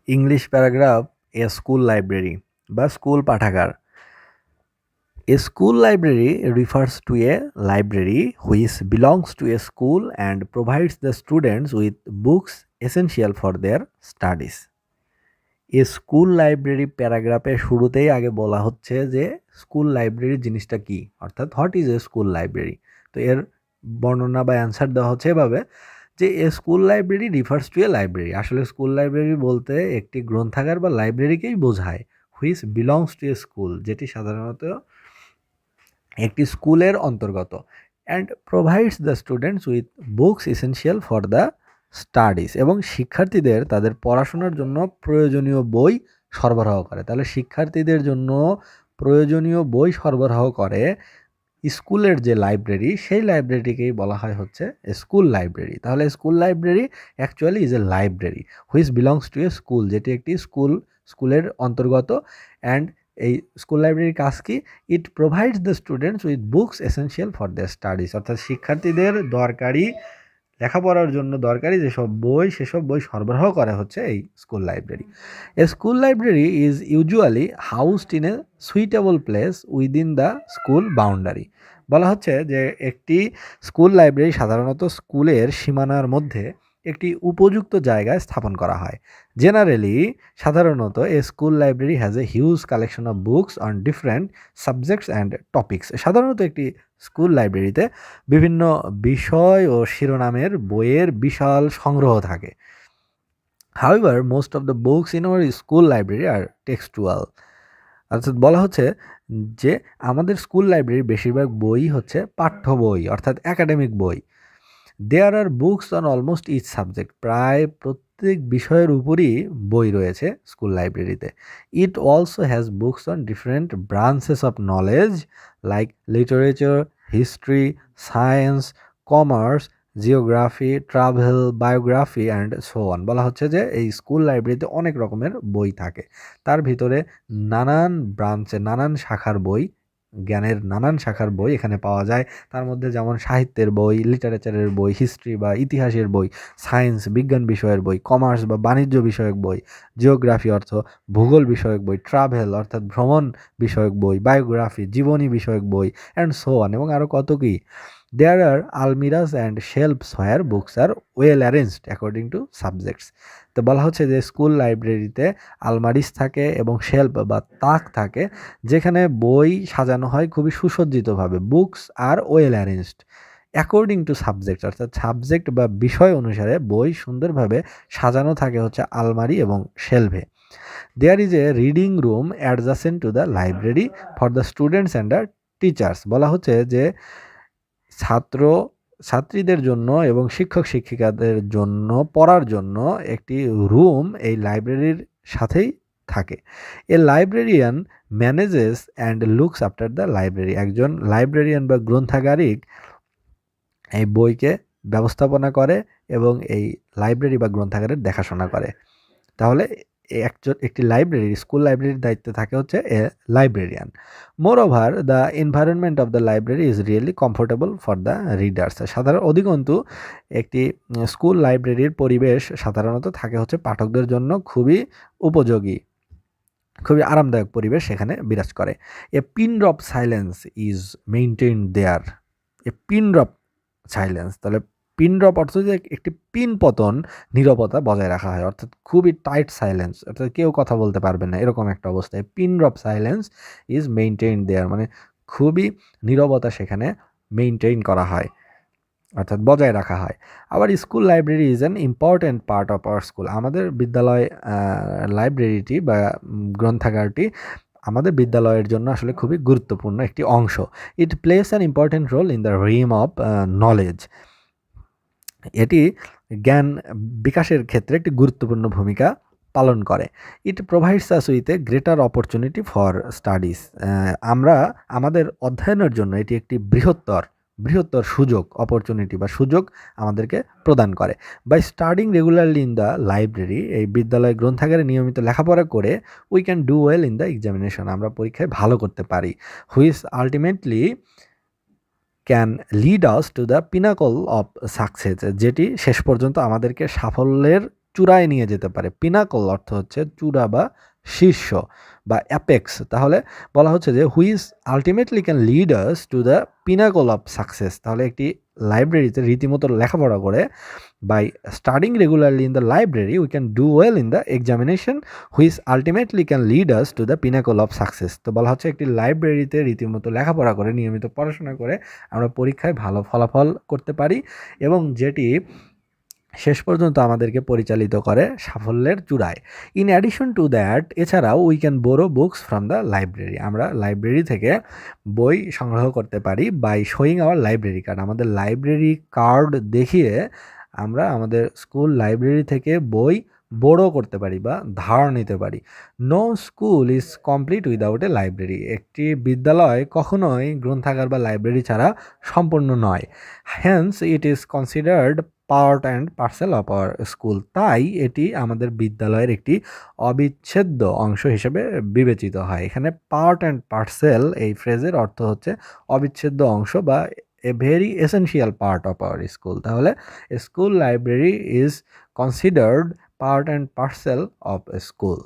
English paragraph এ school library বা school পাঠাগার। A school library refers to a library which belongs to a school and provides the students with books essential for their studies. A school library প্যারাগ্রাফের শুরুতেই আগে বলা হচ্ছে যে school library জিনিসটা কি, অর্থাৎ what is a school library. তো এর বর্ণনা বা অ্যান্সার দেওয়া হচ্ছে এভাবে যে a school library refers to a library. আসলে স্কুল লাইব্রেরি বলতে একটি গ্রন্থাগার বা লাইব্রেরিকেই বোঝায়, which belongs to a school, যেটি সাধারণত একটি স্কুলের অন্তর্গত, and provides the students with books essential for the studies, এবং শিক্ষার্থীদের তাদের পড়াশোনার জন্য প্রয়োজনীয় বই সরবরাহ করে। তাহলে শিক্ষার্থীদের জন্য প্রয়োজনীয় বই সরবরাহ করে স্কুলের যে লাইব্রেরি, সেই লাইব্রেরিকেই বলা হয় হচ্ছে স্কুল লাইব্রেরি। তাহলে school library actually is a library which belongs to a school, যেটি একটি স্কুলের অন্তর্গত। অ্যান্ড এই স্কুল লাইব্রেরির কাজ কি? ইট provides the students with books essential for their studies, অর্থাৎ শিক্ষার্থীদের দরকারি লেখাপড়ার জন্য দরকারি যেসব বই, সেসব বই সরবরাহ করা হচ্ছে এই school library. A school library is usually হাউসড in a suitable place within the school boundary. বলা হচ্ছে যে একটি স্কুল লাইব্রেরি সাধারণত স্কুলের সীমানার মধ্যে একটি উপযুক্ত জায়গায় স্থাপন করা হয়। জেনারেলি, সাধারণত a school library has a huge collection of books on different subjects and topics. সাধারণত একটি স্কুল লাইব্রেরিতে বিভিন্ন বিষয় ও শিরোনামের বইয়ের বিশাল সংগ্রহ থাকে। However, most of the books in our school library are textual. অর্থাৎ বলা হচ্ছে যে আমাদের স্কুল লাইব্রেরির বেশিরভাগ বই হচ্ছে পাঠ্য বই, অর্থাৎ একাডেমিক বই। There are books on almost each subject, প্রায় প্রত্যেক বিষয়ের উপরই বই রয়েছে স্কুল লাইব্রেরিতে। It also has books on different branches of knowledge like literature, history, science, commerce, geography, travel, biography and so on. বলা হচ্ছে যে এই স্কুল লাইব্রেরিতে অনেক রকমের বই থাকে, তার ভিতরে নানান ব্রাঞ্চে নানান শাখার বই, জ্ঞানের নানান শাখার বই এখানে পাওয়া যায়। তার মধ্যে যেমন সাহিত্যের বই, লিটারেচারের বই, হিস্ট্রি বা ইতিহাসের বই, সায়েন্স বিজ্ঞান বিষয়ের বই, কমার্স বা বাণিজ্য বিষয়ক বই, জিওগ্রাফি অর্থ ভূগোল বিষয়ক বই, ট্রাভেল অর্থাৎ ভ্রমণ বিষয়ক বই, বায়োগ্রাফি জীবনী বিষয়ক বই, অ্যান্ড সো অন, এবং আরও কত কি। There are almirahs and shelves where books are well arranged according to subjects. তো বলা হচ্ছে যে স্কুল লাইব্রেরিতে আলমারিস থাকে এবং শেলফ বা তাক থাকে, যেখানে বই সাজানো হয় খুবই সুসজ্জিতভাবে। Books are well arranged according to subject, অর্থাৎ সাবজেক্ট বা বিষয় অনুসারে বই সুন্দরভাবে সাজানো থাকে হচ্ছে আলমারি এবং শেলফে। There is a reading room adjacent to the library for the students and the teachers. বলা হচ্ছে যে ছাত্রীদের জন্য এবং শিক্ষক শিক্ষিকাদের জন্য পড়ার জন্য একটি রুম এই লাইব্রেরির সাথেই থাকে। A librarian manages and looks after the library. একজন লাইব্রেরিয়ান বা গ্রন্থাগারিক এই বইকে ব্যবস্থাপনা করে এবং এই লাইব্রেরি বা গ্রন্থাগারের দেখাশোনা করে। তাহলে একটি লাইব্রেরি, স্কুল লাইব্রেরির দায়িত্বে থাকে হচ্ছে a librarian. Moreover the environment of the library is really comfortable for the readers. অধিকন্তু একটি স্কুল লাইব্রেরির পরিবেশ সাধারণত থাকে হচ্ছে পাঠকদের জন্য খুবই উপযোগী, খুবই আরামদায়ক পরিবেশ সেখানে বিরাজ করে। A pin drop silence is maintain there. A pin drop silence, তাহলে পিন ড্রপ অর্থ যে একটি পিন পতন নীরবতা বজায় রাখা হয়, অর্থাৎ খুবই টাইট সাইলেন্স, অর্থাৎ কেউ কথা বলতে পারবে না এরকম একটা অবস্থায় pin drop silence is maintain there, মানে খুবই নীরবতা সেখানে মেইনটেইন করা হয়, অর্থাৎ বজায় রাখা হয়। আবার school library is an important part of our school. আমাদের বিদ্যালয় লাইব্রেরিটি বা গ্রন্থাগারটি আমাদের বিদ্যালয়ের জন্য আসলে খুবই গুরুত্বপূর্ণ একটি অংশ। It plays an important role in the realm of knowledge. এটি জ্ঞান বিকাশের ক্ষেত্রে একটি গুরুত্বপূর্ণ ভূমিকা পালন করে। It provides us with a greater opportunity for studies. আমরা আমাদের অধ্যয়নের জন্য এটি একটি বৃহত্তর সুযোগ, অপরচুনিটি বা সুযোগ আমাদেরকে প্রদান করে। By studying regularly in the library, এই বিদ্যালয় গ্রন্থাগারে নিয়মিত লেখাপড়া করে we can do well in the examination, আমরা পরীক্ষায় ভালো করতে পারি। Which ultimately can lead us to the pinnacle of success, যেটি শেষ পর্যন্ত আমাদেরকে সাফল্যের চূড়ায় নিয়ে যেতে পারে। পিনাকল অর্থ হচ্ছে চূড়া বা শীর্ষ বা অ্যাপেক্স। তাহলে বলা হচ্ছে যে which ultimately can lead us to the pinnacle of success. তাহলে একটি লাইব্রেরিতে রীতিমতো লেখাপড়া করে by studying regularly in the library we can do well in the examination which ultimately can lead us to the pinnacle of success. তো বলা হচ্ছে একটি লাইব্রেরিতে রীতিমতো লেখাপড়া করে নিয়মিত পড়াশোনা করে আমরা পরীক্ষায় ভালো ফলাফল করতে পারি এবং যেটি শেষ পর্যন্ত আমাদেরকে পরিচালিত করে সাফল্যের চূড়ায়। ইন অ্যাডিশন টু দ্যাট, এছাড়াও we can borrow books from the library. আমরা লাইব্রেরি থেকে বই সংগ্রহ করতে পারি by showing our library card. আমাদের লাইব্রেরি কার্ড দেখিয়ে আমরা আমাদের স্কুল লাইব্রেরি থেকে বই বোরো করতে পারি বা ধার নিতে পারি। No school is complete without a library. একটি বিদ্যালয় কখনোই গ্রন্থাগার বা লাইব্রেরি ছাড়া সম্পূর্ণ নয়। Hence it is considered part and parcel of our school. তাই এটি আমাদের বিদ্যালয়ের একটি অবিচ্ছেদ্য অংশ হিসেবে বিবেচিত হয়। এখানে পার্ট অ্যান্ড পার্সেল এই ফ্রেজের অর্থ হচ্ছে অবিচ্ছেদ্য অংশ বা a very essential part of our school. তাহলে school library is considered part and parcel of a school.